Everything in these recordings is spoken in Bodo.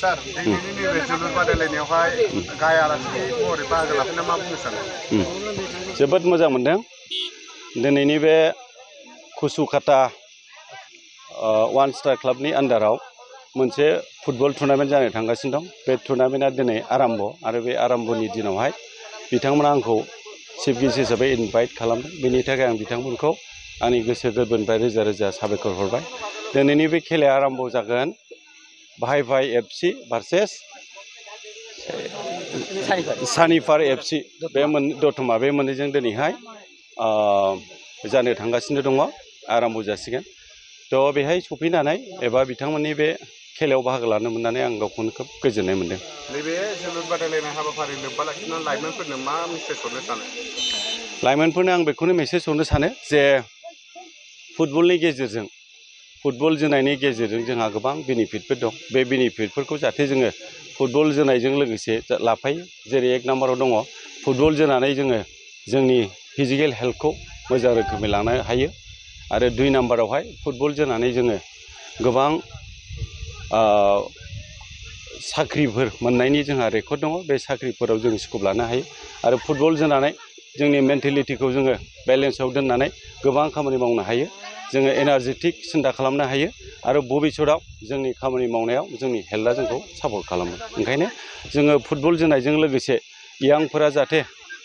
सार दिनैनि नैबे जोलुर बादायलायनायावहाय गाय आलासि महरै बाहागो लाफैना मा बुंनो सानो? जोबोद मोजां मोनदों दिनैनि बे कुसुकाटा वान स्टार क्लाबनि आन्डाराव मोनसे फुटबल टुर्नामेन्ट जानो थांगासिनो दं। बे टुर्नामेन्टआ दिनै आराम्भ आरो बे आराम्भनि दिनावहाय बिथांमोना आंखौ चिफ गेस्ट हिसाबै इनभाइट खालामदों। बेनि थाखाय आं बिथांमोनखौ आंनि गोसो गोरबोनिफ्राय रोजा रोजा साबायखर हरबाय। दिनैनि बे खेलाया आराम्भ जागोन भाइ भाइ एफसि भार्सेस सानिपार एफसि बे दतमा बे मोननैजों दिनैहाय जानो थांगासिनो दङ, आराम्भ जासिगोन। थ' बेहाय सफैनानै एबा बिथांमोननि बे खेलायाव बाहागो लानो मोननानै आं गावखौनो खोब गोजोननाय मोनदों। नैबे जोलुर बादायलायनाय हाबाफारि लोब्बा लाखिनानै लाइमोनफोरनो मा मेसेज हरनो सानो? लाइमोनफोरनो आं बेखौनो मेसेज हरनो सानो जे फुटबलनि गेजेरजों फुटबल जोनायनि गेजेरजों जोंहा गोबां बेनिफिटफोर दं। बे बेनिफिटफोरखौ जाहाथे जोङो फुटबल जोनायजों लोगोसे लाफायो। जेरै एक नाम्बाराव दङ फुटबल जोनानै जोङो जोंनि फिजिकेल हेल्थखौ मोजां रोखोमै लानो हायो आरो 2 नाम्बारावहाय फुटबल जोनानै जोङो गोबां साख्रिफोर मोननायनि जोंहा रेकर्ड दङ। बे साख्रिफोराव जों स्कप लानो हायो आरो फुटबल जोनानै जोंनि मेन्टेलिटिखौ जोङो बेलेन्सआव दोननानै गोबां खामानि मावनो हायो। जोङो एनार्जेटिक सिन्था खालामनो हायो आरो भबिष्यतआव जोंनि खामानि मावनायाव जोंनि हेल्थआ जोंखौ सापर्ट खालामो। ओंखायनो जोङो फुटबल जोनायजों लोगोसे यांफोरा जाहाथे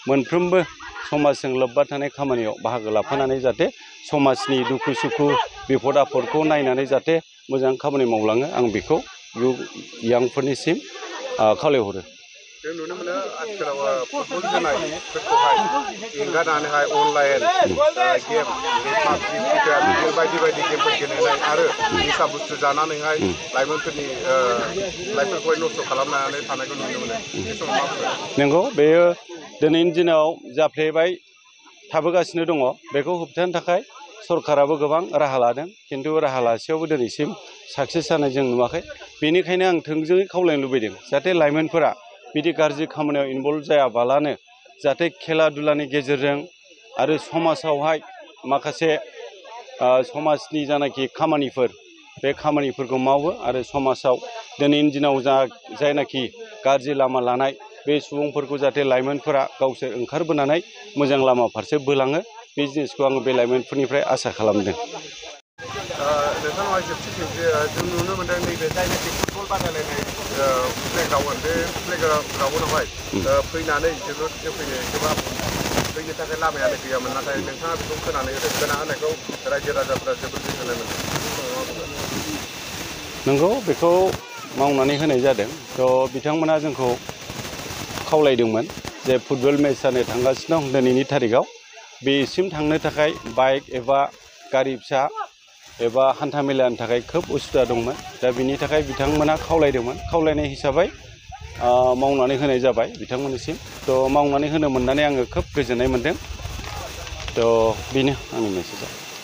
मोनफ्रोमबो समाजजों लोब्बा थानाय खामानियाव बाहागो लाफानानै जाहाथे समाजनि दुखु सुखु बिपद आफदखौ नायनानै जाहाथे मोजां खामानि मावलाङो, आं बेखौ यांफोरनिसिम खावलायहरो। जों नुनो मोनो आथिखालाव फुटबल जोनायफोरखौहाय एंगारनानैहाय अनलाइन गेम पाबजि बायदि बायदि गेमफोर गेलेनाय आरो निसा बुस्थु जानानैहाय लाइमोनफोरनि लाइफफोरखौहाय नस्थ' खालामनानै थानायखौ नुनो मोनो। बे समाव मा बुंनो? नंगौ, बेयो दिनैनि दिनाव जाफ्लेबाय थाबोगासिनो दङ। बेखौ होबथानो थाखाय सरकाराबो गोबां राहा लादों, खिन्थु राहा लासेयावबो दिनैसिम साक्सेस जानाय जों नुवाखै। बेनिखायनो आं थोंजोङै खावलायनो लुबैदों जाहाथे लाइमोनफोरा बिदि गाज्रि खामानियाव इनभल्भ जायाबालानो जाहाथे खेला दुलानि गेजेरजों आरो समाजावहाय माखासे समाजनि जानाखि खामानिफोर बे खामानिफोरखौ मावो आरो समाजाव दिनैनि दिनाव जायनाखि गाज्रि लामा लानाय बे सुबुंफोरखौ जाहाथे लाइमोनफोरा गावसोर ओंखारबोनानै मोजां लामा फारसे बोलाङो, बे जिनिसखौ आङो बे लाइमोनफोरनिफ्राय आसा खालामदों। नोंथांनावहाय जोबथि सोंथि, जों नुनो मोनदों नैबे जायनाखि फुटबल बादायलायनाय प्लेग्राउन्ड, बे प्लेग्राउन्डआवहाय फैनानै जोलुर जोफैनो गोबां फैनो थाखाय लामायानो गैयामोन। नाथाय नोंथाङा बेखौ खोना होनायखौ रायजो राजाफ्रा जोबोद गोजोननाय मोनदों। नंगौ, बेखौ मावनानै होनाय जादों। थ' बिथांमोना जोंखौ खावलायदोंमोन जे फुटबल मेच जानो थांगासिनो दं दिनैनि थारिखआव, बेसिम थांनो थाखाय बाइक एबा गारि फिसा एबा हान्था मेलानि थाखाय खोब उसुबिदा दंमोन। दा बिनि थाखाय बिथांमोना खावलायदोंमोन, खावलायनाय हिसाबै मावनानै होनाय जाबाय बिथांमोननिसिम। थ' मावनानै होनो मोननानै आङो खोब गोजोननाय मोनदों। थ' बेनो आंनि मेसेजआ।